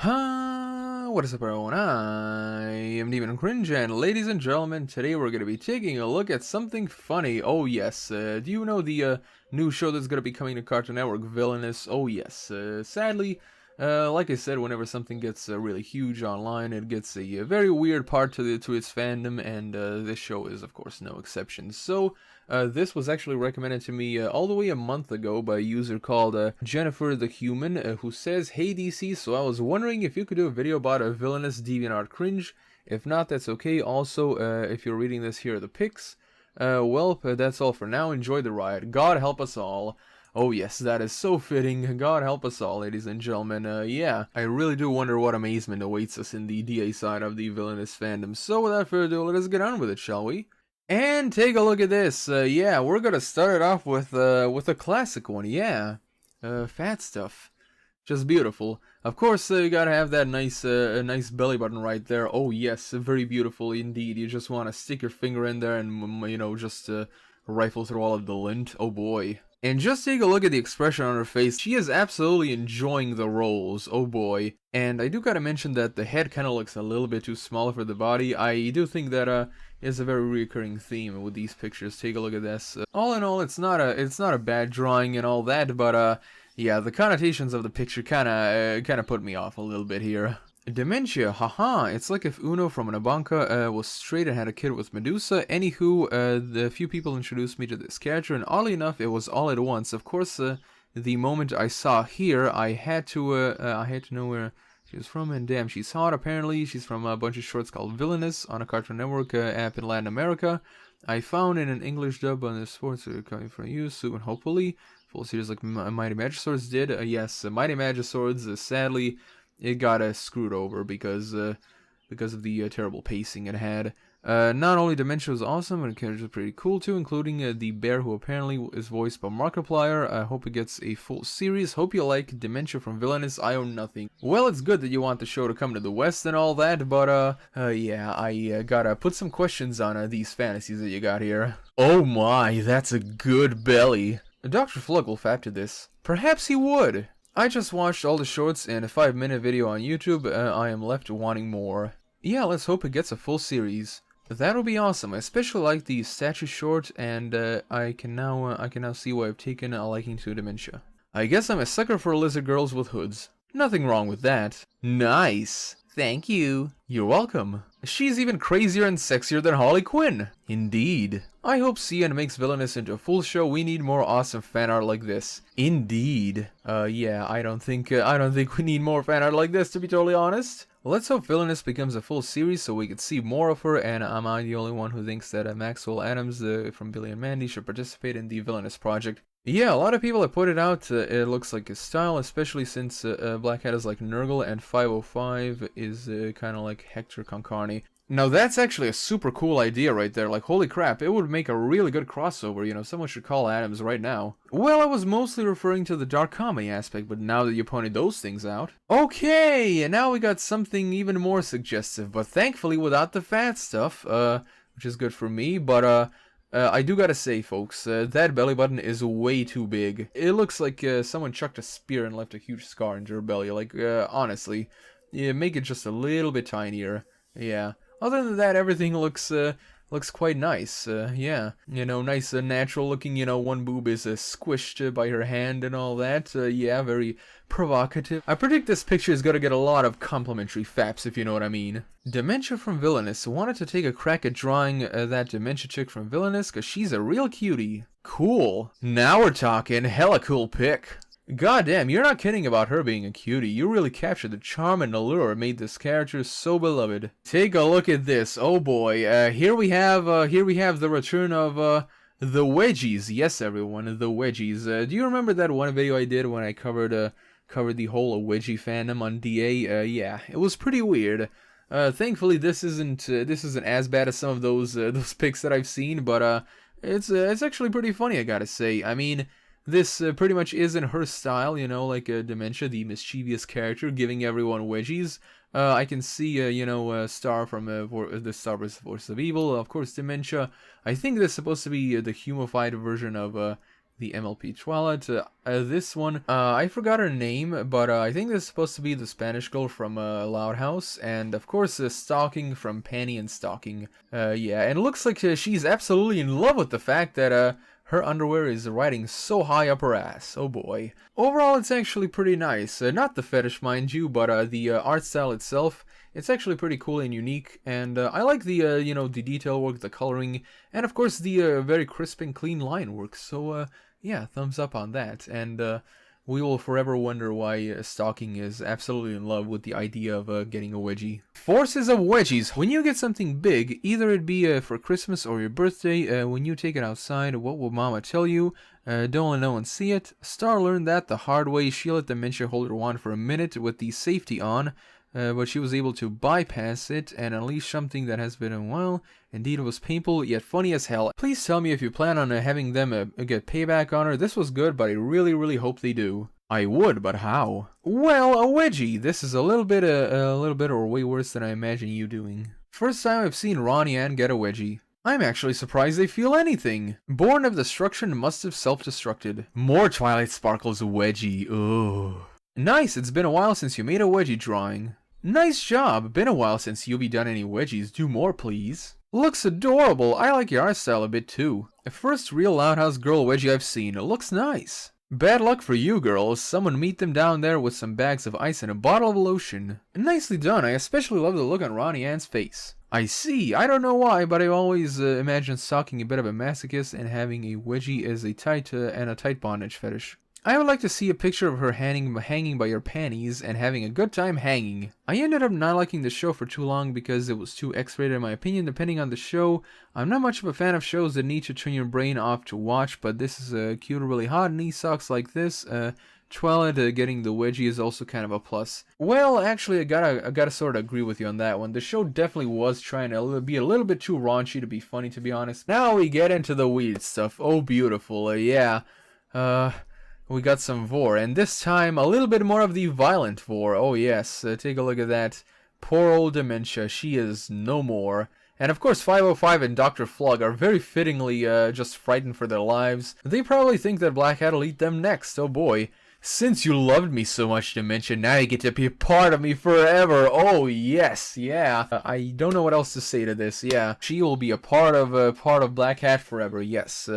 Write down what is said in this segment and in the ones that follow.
What is up everyone, I am Deviantart Cringe, and ladies and gentlemen, today we're going to be taking a look at something funny. Oh yes, do you know the new show that's going to be coming to Cartoon Network, Villainous? Oh yes, sadly, like I said, whenever something gets really huge online, it gets a very weird part to its fandom, and this show is of course no exception. So, this was actually recommended to me all the way a month ago by a user called Jennifer the Human, who says, "Hey DC, so I was wondering if you could do a video about a Villainous Deviantart Cringe. If not, that's okay. Also, if you're reading this, here are the pics. That's all for now. Enjoy the ride. God help us all." Oh yes, that is so fitting. God help us all, ladies and gentlemen. Yeah, I really do wonder what amazement awaits us in the DA side of the Villainous fandom. So without further ado, let us get on with it, shall we? And take a look at this. Yeah, we're gonna start it off with a classic one. Yeah, fat stuff, just beautiful. Of course, you gotta have that nice belly button right there. Oh yes, very beautiful indeed. You just want to stick your finger in there and just rifle through all of the lint. Oh boy. And just take a look at the expression on her face. She is absolutely enjoying the roles. Oh boy. And I do gotta mention that the head kind of looks a little bit too small for the body. I do think that is a very recurring theme with these pictures. Take a look at this. All in all, it's not a bad drawing and all that, but yeah, the connotations of the picture kind of put me off a little bit here. Dementia, haha, it's like if Uno from Nabanka was straight and had a kid with Medusa. Anywho, the few people introduced me to this character, and oddly enough, it was all at once. Of course, the moment I saw here, I had to know where she was from, and damn, she's hot. Apparently, she's from a bunch of shorts called Villainous on a Cartoon Network app in Latin America. I found in an English dub on the sports coming from you soon, hopefully. Full series like Mighty Magiswords did. Yes, Mighty Magiswords, sadly, it got screwed over because of the terrible pacing it had. Not only Dementia was awesome, but the characters were pretty cool too, including the bear who apparently is voiced by Markiplier. I hope it gets a full series. Hope you like Dementia from Villainous. I own nothing. Well, it's good that you want the show to come to the West and all that, but yeah, I gotta put some questions on these fantasies that you got here. Oh my, that's a good belly. Dr. Flug will fap to this. Perhaps he would. I just watched all the shorts and a 5-minute video on YouTube. I am left wanting more. Yeah, let's hope it gets a full series. That would be awesome. I especially like the statue short, and I can now see why I've taken a liking to Dementia. I guess I'm a sucker for lizard girls with hoods. Nothing wrong with that. Nice. Thank you. You're welcome. She's even crazier and sexier than Harley Quinn. Indeed. I hope CN makes Villainous into a full show. We need more awesome fan art like this. Indeed. Yeah, I don't think we need more fan art like this, to be totally honest. Let's hope Villainous becomes a full series so we can see more of her, and am I the only one who thinks that Maxwell Adams from Billy and Mandy should participate in the Villainous project? Yeah, a lot of people have put it out. It looks like his style, especially since Black Hat is like Nurgle and 505 is kind of like Hector Concarne. Now that's actually a super cool idea right there. Like, holy crap, it would make a really good crossover. You know, someone should call Adams right now. Well, I was mostly referring to the dark comedy aspect, but now that you pointed those things out. Okay, and now we got something even more suggestive, but thankfully without the fat stuff, which is good for me, but I do gotta say, folks, that belly button is way too big. It looks like someone chucked a spear and left a huge scar in your belly. Like, honestly, yeah, make it just a little bit tinier. Yeah. Other than that, everything looks quite nice. Yeah, you know, nice natural looking. You know, one boob is squished by her hand and all that. Yeah, very provocative. I predict this picture is gonna get a lot of complimentary faps, if you know what I mean. Dementia from Villainous wanted to take a crack at drawing that Dementia chick from Villainous, cause she's a real cutie. Cool. Now we're talking. Hella cool pic. Goddamn, you're not kidding about her being a cutie. You really captured the charm and allure made this character so beloved. Take a look at this. Oh boy. Here we have the return of the wedgies. Yes, everyone, the wedgies. Do you remember that one video I did when I covered the whole wedgie fandom on DA? Yeah, it was pretty weird. Thankfully this isn't as bad as some of those pics that I've seen, but it's actually pretty funny, I gotta say. I mean, this pretty much is in her style, you know, like Dementia, the mischievous character, giving everyone wedgies. I can see, Star from the Star vs. Force of Evil, of course, Dementia. I think this is supposed to be the humified version of the MLP Twilight. This one, I forgot her name, but I think this is supposed to be the Spanish girl from Loud House, and of course Stalking from Panty and Stalking. Yeah, and it looks like she's absolutely in love with the fact that her underwear is riding so high up her ass. Oh boy. Overall, it's actually pretty nice. Not the fetish, mind you, but the art style itself. It's actually pretty cool and unique, and I like the, you know, the detail work, the coloring, and of course the very crisp and clean line work. So, yeah, thumbs up on that. And we will forever wonder why Stalking is absolutely in love with the idea of getting a wedgie. Forces of wedgies. When you get something big, either it be for Christmas or your birthday, when you take it outside, what will Mama tell you? Don't let no one see it. Star learned that the hard way. She let the dementia holder on for a minute with the safety on. But she was able to bypass it and unleash something that has been a while. Indeed, it was painful, yet funny as hell. Please tell me if you plan on having them get payback on her. This was good, but I really hope they do. I would, but how? Well, a wedgie. This is a little bit or way worse than I imagine you doing. First time I've seen Ronnie Ann get a wedgie. I'm actually surprised they feel anything. Born of destruction must have self-destructed. More Twilight Sparkle's wedgie. Ugh. Nice, it's been a while since you made a wedgie drawing. Nice job! Been a while since you've done any wedgies. Do more, please. Looks adorable. I like your art style a bit too. First real Loud House girl wedgie I've seen. It looks nice. Bad luck for you girls. Someone meet them down there with some bags of ice and a bottle of lotion. Nicely done. I especially love the look on Ronnie Ann's face. I see. I don't know why, but I always imagined Stalking a bit of a masochist and having a wedgie as a tight bondage fetish. I would like to see a picture of her hanging by your panties and having a good time hanging. I ended up not liking the show for too long because it was too X-rated in my opinion depending on the show. I'm not much of a fan of shows that need to turn your brain off to watch, but this is cute or really hot knee socks like this. Twilight getting the wedgie is also kind of a plus. Well, actually, I gotta sort of agree with you on that one. The show definitely was trying to be a little bit too raunchy to be funny, to be honest. Now we get into the weird stuff. Oh, beautiful. Yeah. We got some vor, and this time a little bit more of the violent vor. Oh yes, take a look at that. Poor old dementia, she is no more. And of course 505 and Dr. Flug are very fittingly just frightened for their lives. They probably think that Black Hat will eat them next, oh boy. Since you loved me so much, Dementia, now you get to be a part of me forever. Oh yes, yeah. I don't know what else to say to this. Yeah, she will be a part of Black Hat forever. Yes,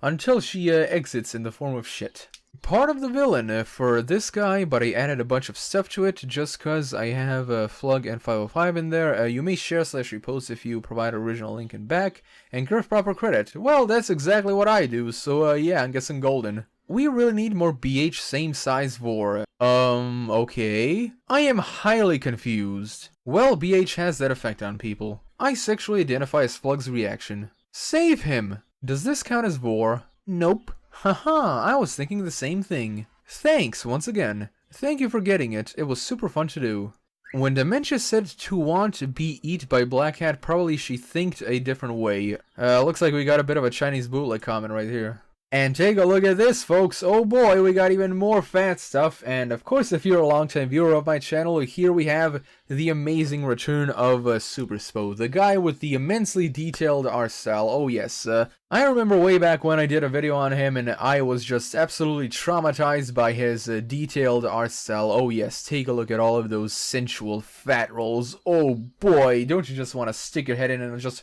until she exits in the form of shit. Part of the villain for this guy, but I added a bunch of stuff to it just cause I have Flug and 505 in there. You may share / repost if you provide original link and back, and give proper credit. Well, that's exactly what I do, so yeah, I'm guessing golden. We really need more BH same size vor. Okay. I am highly confused. Well, BH has that effect on people. I sexually identify as Flug's reaction. Save him! Does this count as vor? Nope. Haha, I was thinking the same thing. Thanks, once again. Thank you for getting it. It was super fun to do. When Dementia said to want to be eat by Black Hat, probably she thinked a different way. Looks like we got a bit of a Chinese bootleg comment right here. And take a look at this, folks. Oh boy, we got even more fat stuff. And of course, if you're a longtime viewer of my channel, here we have the amazing return of Super Spo, the guy with the immensely detailed art style. Oh yes, I remember way back when I did a video on him and I was just absolutely traumatized by his detailed art style. Oh yes, take a look at all of those sensual fat rolls. Oh boy, don't you just want to stick your head in and just...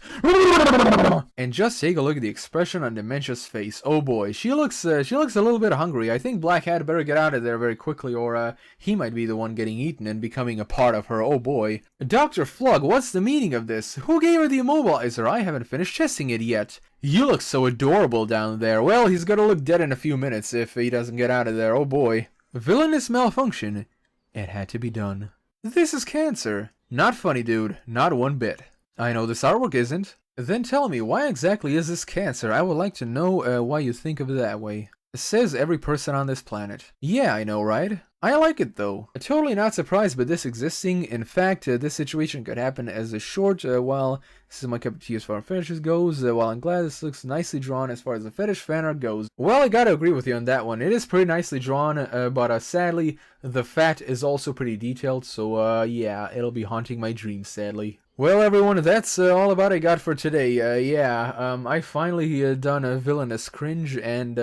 And just take a look at the expression on Dementia's face. Oh boy, she looks a little bit hungry. I think Black Hat better get out of there very quickly or he might be the one getting eaten and becoming a part of her. Oh boy. Dr. Flug, what's the meaning of this? Who gave her the immobilizer? I haven't finished testing it yet. You look so adorable down there. Well, he's gonna look dead in a few minutes if he doesn't get out of there. Oh boy. Villainous malfunction. It had to be done. This is cancer. Not funny, dude. Not one bit. I know this artwork isn't. Then tell me, why exactly is this cancer? I would like to know why you think of it that way. It says every person on this planet. Yeah, I know, right? I like it though. Totally not surprised by this existing. In fact, this situation could happen as a short while this is my cup of tea as far as fetishes goes. While I'm glad this looks nicely drawn as far as the fetish fan art goes. Well, I gotta agree with you on that one. It is pretty nicely drawn, but sadly, the fat is also pretty detailed. So yeah, it'll be haunting my dreams, sadly. Well, everyone, that's all about I got for today. Yeah, I finally done a Villainous Cringe, and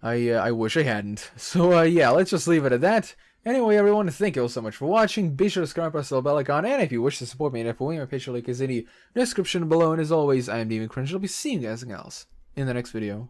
I wish I hadn't. So yeah, let's just leave it at that. Anyway, everyone, thank you all so much for watching. Be sure to subscribe, press the bell icon, and if you wish to support me and FOE, my Patreon link is in the description below. And as always, I am Deviantart Cringe. I'll be seeing you guys else in the next video.